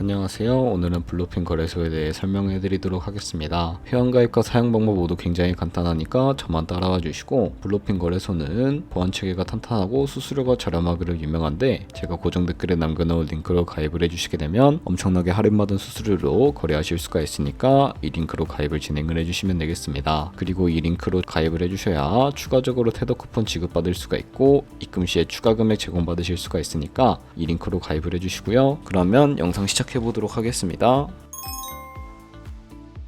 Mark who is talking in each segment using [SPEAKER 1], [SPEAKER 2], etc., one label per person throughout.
[SPEAKER 1] 안녕하세요. 오늘은 블루핀 거래소에 대해 설명해 드리도록 하겠습니다. 회원가입과 사용 방법 모두 굉장히 간단하니까 저만 따라와 주시고, 블루핀 거래소는 보안 체계가 탄탄하고 수수료가 저렴하기로 유명한데, 제가 고정 댓글에 남겨놓은 링크로 가입을 해주시게 되면 엄청나게 할인받은 수수료로 거래하실 수가 있으니까 이 링크로 가입을 진행을 해주시면 되겠습니다. 그리고 이 링크로 가입을 해주셔야 추가적으로 테더 쿠폰 지급받을 수가 있고, 입금 시에 추가 금액 제공받으실 수가 있으니까 이 링크로 가입을 해주시고요. 그러면 영상 시작해 보도록 하겠습니다.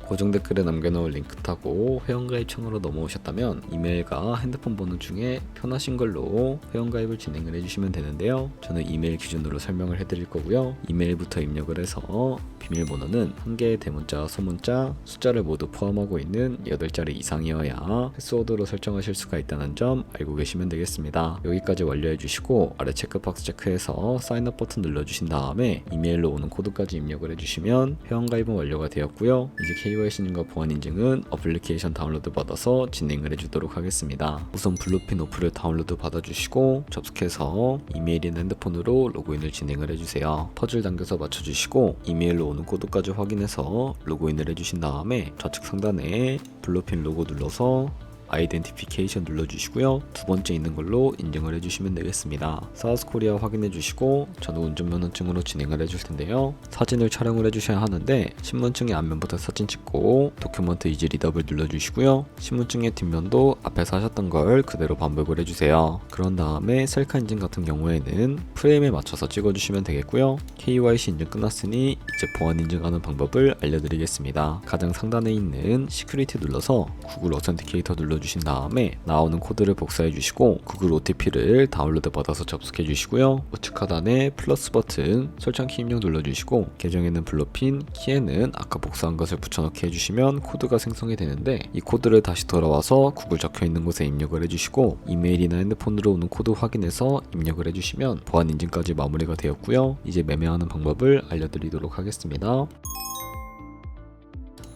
[SPEAKER 1] 고정 댓글에 남겨놓은 링크 타고 회원가입창으로 넘어오셨다면 이메일과 핸드폰 번호 중에 편하신 걸로 회원가입을 진행을 해주시면 되는데요. 저는 이메일 기준으로 설명을 해드릴 거고요. 이메일부터 입력을 해서 비밀번호는 한 개의 대문자, 소문자, 숫자를 모두 포함하고 있는 8자리 이상이어야 패스워드로 설정하실 수가 있다는 점 알고 계시면 되겠습니다. 여기까지 완료해 주시고 아래 체크박스 체크해서 사인업 버튼 눌러주신 다음에 이메일로 오는 코드까지 입력을 해주시면 회원가입은 완료가 되었고요. 이제 KYC님과 보안 인증은 어플리케이션 다운로드 받아서 진행을 해주도록 하겠습니다. 우선 블루핀 어플을 다운로드 받아주시고 접속해서 이메일이나 핸드폰으로 로그인을 진행을 해주세요. 퍼즐 당겨서 맞춰주시고 이메일로 오는 코드까지 확인해서 로그인을 해주신 다음에 좌측 상단에 블루핀 로고 눌러서 아이덴티피케이션 눌러주시고요. 두 번째 있는 걸로 인증을 해주시면 되겠습니다. 사우스코리아 확인해주시고 저는 운전면허증으로 진행을 해줄 텐데요. 사진을 촬영을 해주셔야 하는데 신분증의 앞면부터 사진 찍고 도큐먼트 이지 리더블 눌러주시고요. 신분증의 뒷면도 앞에서 하셨던 걸 그대로 반복을 해주세요. 그런 다음에 셀카 인증 같은 경우에는 프레임에 맞춰서 찍어주시면 되겠고요. KYC 인증 끝났으니 이제 보안 인증하는 방법을 알려드리겠습니다. 가장 상단에 있는 시큐리티 눌러서 구글 어센티케이터 눌러주신 다음에 나오는 코드를 복사해 주시고 구글 OTP를 다운로드 받아서 접속해 주시고요. 우측 하단에 플러스 버튼 설정키 입력 눌러주시고 계정에는 블루핀, 키에는 아까 복사한 것을 붙여넣기 해주시면 코드가 생성이 되는데 이 코드를 다시 돌아와서 구글 적혀있는 곳에 입력을 해주시고 이메일이나 핸드폰으로 오는 코드 확인해서 입력을 해주시면 보안 인증까지 마무리가 되었고요. 이제 매매하는 방법을 알려드리도록 하겠습니다.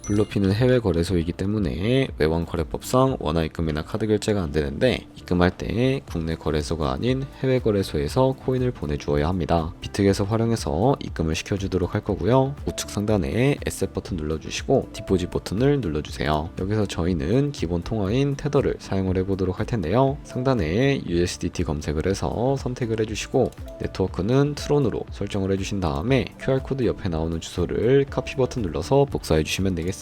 [SPEAKER 1] 블루핀은 해외 거래소이기 때문에 외환 거래법상 원화 입금이나 카드 결제가 안 되는데 입금할 때 국내 거래소가 아닌 해외 거래소에서 코인을 보내주어야 합니다. 비트겟을 활용해서 입금을 시켜주도록 할 거고요. 우측 상단에 에셋 버튼 눌러주시고 디포짓 버튼을 눌러주세요. 여기서 저희는 기본 통화인 테더를 사용을 해보도록 할 텐데요. 상단에 USDT 검색을 해서 선택을 해주시고 네트워크는 트론으로 설정을 해주신 다음에 QR코드 옆에 나오는 주소를 카피 버튼 눌러서 복사해 주시면 되겠습니다.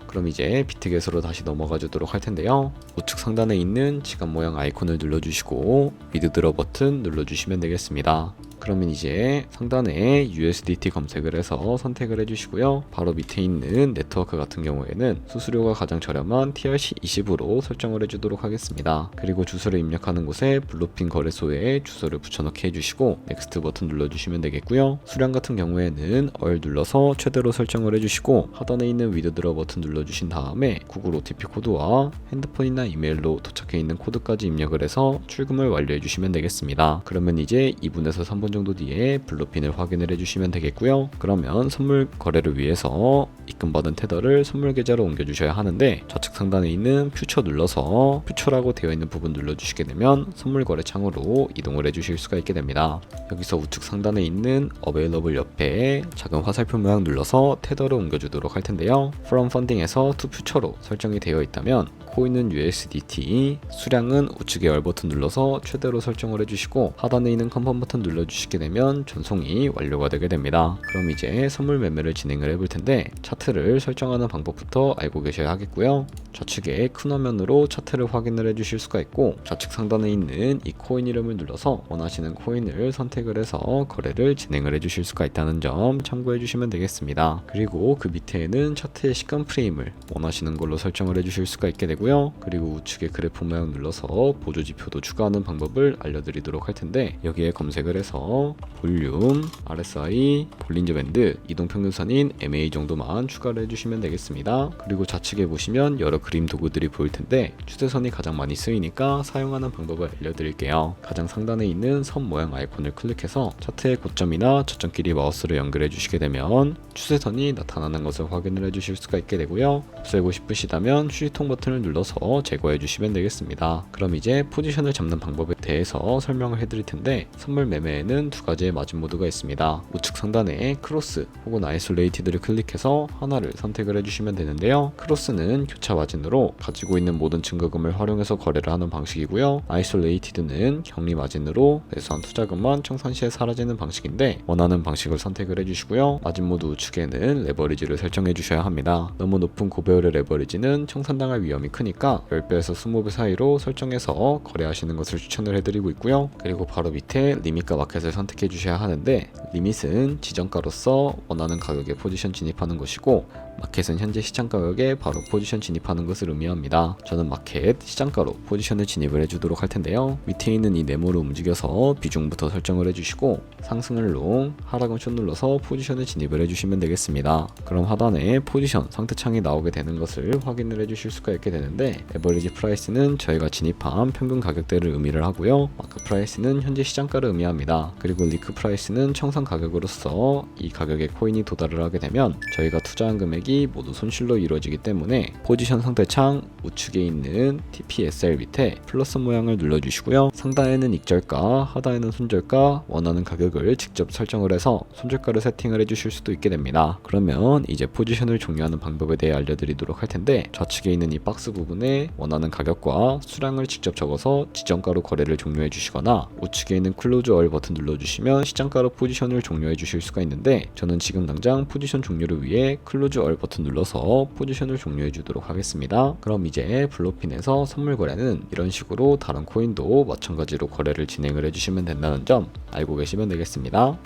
[SPEAKER 1] 그럼 이제 비트겟으로 다시 넘어가 주도록 할 텐데요. 우측 상단에 있는 지갑 모양 아이콘을 눌러주시고 위드드러 버튼 눌러주시면 되겠습니다. 그러면 이제 상단에 USDT 검색을 해서 선택을 해주시고요. 바로 밑에 있는 네트워크 같은 경우에는 수수료가 가장 저렴한 TRC20으로 설정을 해주도록 하겠습니다. 그리고 주소를 입력하는 곳에 블루핀 거래소에 주소를 붙여넣기 해주시고 넥스트 버튼 눌러주시면 되겠고요. 수량 같은 경우에는 얼 눌러서 최대로 설정을 해주시고 하단에 있는 위드드러 버튼 눌러주신 다음에 구글 OTP 코드와 핸드폰이나 이메일로 도착해 있는 코드까지 입력을 해서 출금을 완료해 주시면 되겠습니다. 그러면 이제 2분에서 3분 정도 뒤에 블루핀을 확인을 해주시면 되겠고요. 그러면 선물 거래를 위해서 입금받은 테더를 선물 계좌로 옮겨주셔야 하는데 좌측 상단에 있는 퓨처 눌러서 퓨처라고 되어 있는 부분 눌러주시게 되면 선물 거래 창으로 이동을 해주실 수가 있게 됩니다. 여기서 우측 상단에 있는 어베일러블 옆에 작은 화살표 모양 눌러서 테더를 옮겨주도록 할 텐데요. From Funding에서 To Future로 설정이 되어 있다면 코인은 USDT, 수량은 우측에 열 버튼 눌러서 최대로 설정을 해주시고 하단에 있는 컨펌 버튼 눌러주시게 되면 전송이 완료가 되게 됩니다. 그럼 이제 선물 매매를 진행을 해볼 텐데 차트를 설정하는 방법부터 알고 계셔야 하겠고요. 좌측에 큰 화면으로 차트를 확인을 해주실 수가 있고 좌측 상단에 있는 이 코인 이름을 눌러서 원하시는 코인을 선택을 해서 거래를 진행을 해주실 수가 있다는 점 참고해 주시면 되겠습니다. 그리고 그 밑에는 차트의 시간 프레임을 원하시는 걸로 설정을 해주실 수가 있게 되고 그리고 우측에 그래프 모양 눌러서 보조 지표도 추가하는 방법을 알려드리도록 할 텐데 여기에 검색을 해서 볼륨, RSI, 볼린저 밴드, 이동평균선인 MA 정도만 추가를 해주시면 되겠습니다. 그리고 좌측에 보시면 여러 그림 도구들이 보일 텐데 추세선이 가장 많이 쓰이니까 사용하는 방법을 알려드릴게요. 가장 상단에 있는 선 모양 아이콘을 클릭해서 차트의 고점이나 저점끼리 마우스를 연결해 주시게 되면 추세선이 나타나는 것을 확인을 해주실 수가 있게 되고요. 없애고 싶으시다면 휴지통 버튼을 눌러서 제거해 주시면 되겠습니다. 그럼 이제 포지션을 잡는 방법에 대해서 설명을 해드릴 텐데, 선물 매매에는 두 가지의 마진 모드가 있습니다. 우측 상단에 크로스 혹은 아이솔레이티드를 클릭해서 하나를 선택을 해주시면 되는데요. 크로스는 교차 마진으로 가지고 있는 모든 증거금을 활용해서 거래를 하는 방식이고요. 아이솔레이티드는 격리 마진으로 매수한 투자금만 청산 시에 사라지는 방식인데, 원하는 방식을 선택을 해주시고요. 마진 모드 우측에는 레버리지를 설정해 주셔야 합니다. 너무 높은 고배율의 레버리지는 청산당할 위험이 크니까 10배에서 20배 사이로 설정해서 거래하시는 것을 추천을 해드리고 있고요. 그리고 바로 밑에 리밋과 마켓을 선택해 주셔야 하는데, 리밋은 지정가로서 원하는 가격에 포지션 진입하는 것이고, 마켓은 현재 시장 가격에 바로 포지션 진입하는 것을 의미합니다. 저는 마켓 시장가로 포지션을 진입을 해주도록 할 텐데요. 밑에 있는 이 네모를 움직여서 비중부터 설정을 해주시고, 상승을 롱, 하락은 숏 눌러서 포지션을 진입을 해주시면 되겠습니다. 그럼 하단에 포지션 상태창이 나오게 되는 것을 확인을 해주실 수가 있게 되는데, 에버리지 프라이스는 저희가 진입한 평균 가격대를 의미를 하고요. 마크 프라이스는 현재 시장가를 의미합니다. 그리고 리크 프라이스는 청산 가격으로서 이 가격에 코인이 도달을 하게 되면 저희가 투자한 금액이 모두 손실로 이루어지기 때문에, 포지션 상태창 우측에 있는 TPSR 밑에 플러스 모양을 눌러주시고요. 상단에는 익절가, 하단에는 손절가, 원하는 가격을 직접 설정을 해서 손절가를 세팅을 해주실 수도 있게 됩니다. 그러면 이제 포지션을 종료하는 방법에 대해 알려드리도록 할 텐데, 좌측에 있는 이 박스 부분에 원하는 가격과 수량을 직접 적어서 지정가로 거래를 종료해 주시거나, 우측에 있는 클로즈 얼 버튼 눌러주시면 시장가로 포지션을 종료해 주실 수가 있는데, 저는 지금 당장 포지션 종료를 위해 클로즈 얼 버튼 눌러서 포지션을 종료해 주도록 하겠습니다. 그럼 이제 블로핀에서 선물 거래는 이런 식으로 다른 코인도 마찬가지로 거래를 진행을 해주시면 된다는 점 알고 계시면 되겠습니다.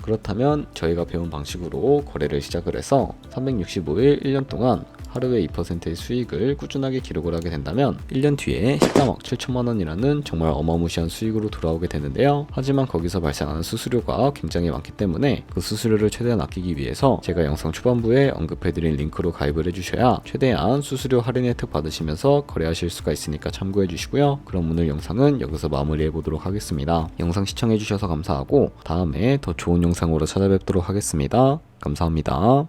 [SPEAKER 1] 그렇다면 저희가 배운 방식으로 거래를 시작을 해서 365일 1년 동안 하루에 2%의 수익을 꾸준하게 기록을 하게 된다면 1년 뒤에 13억 7천만 원이라는 정말 어마무시한 수익으로 돌아오게 되는데요. 하지만 거기서 발생하는 수수료가 굉장히 많기 때문에 그 수수료를 최대한 아끼기 위해서 제가 영상 초반부에 언급해드린 링크로 가입을 해주셔야 최대한 수수료 할인 혜택 받으시면서 거래하실 수가 있으니까 참고해 주시고요. 그럼 오늘 영상은 여기서 마무리해 보도록 하겠습니다. 영상 시청해 주셔서 감사하고 다음에 더 좋은 영상으로 찾아뵙도록 하겠습니다. 감사합니다.